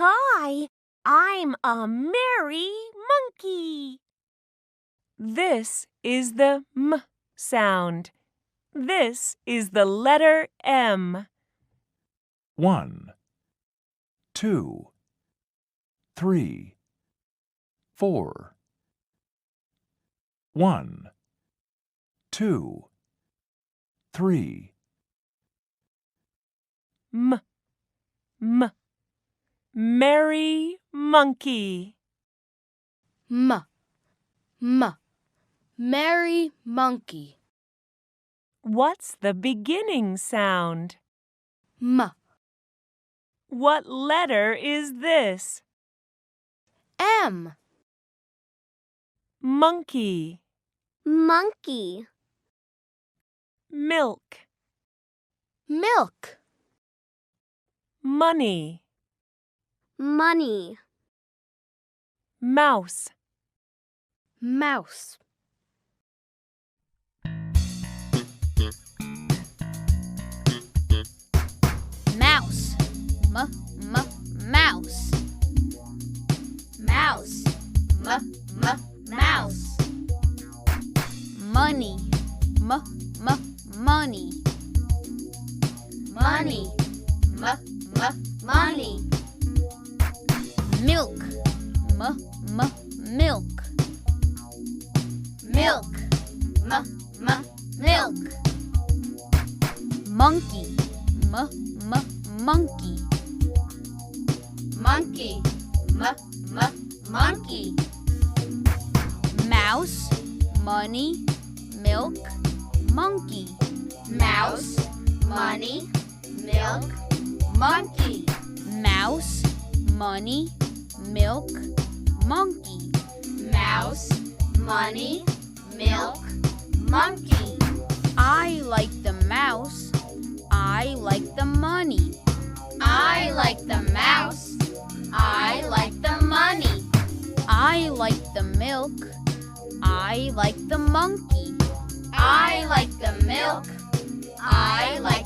Hi, I'm a merry monkey. This is the M sound. This is the letter M. 1, 2, 3, 4. 1, 2, 3. M. Merry monkey. M. Merry monkey. What's the beginning sound? M. What letter is this? M. Monkey. Monkey. Milk. Milk. Money. Money. Mouse. Mouse. Mouse. Mouse. Mouse. Mouse. Money. Money. Money. Money. Milk. Milk. Milk. Milk. Monkey. Monkey. Monkey. Monkey. Mouse. Money. Milk. Monkey. Mouse. Money. Milk. Monkey. Mouse. Money. Milk. Monkey. Mouse. Money. Milk. Monkey. I like the mouse. I like the money. I like the mouse. I like the money. I like the milk. I like the monkey. I like the milk. I like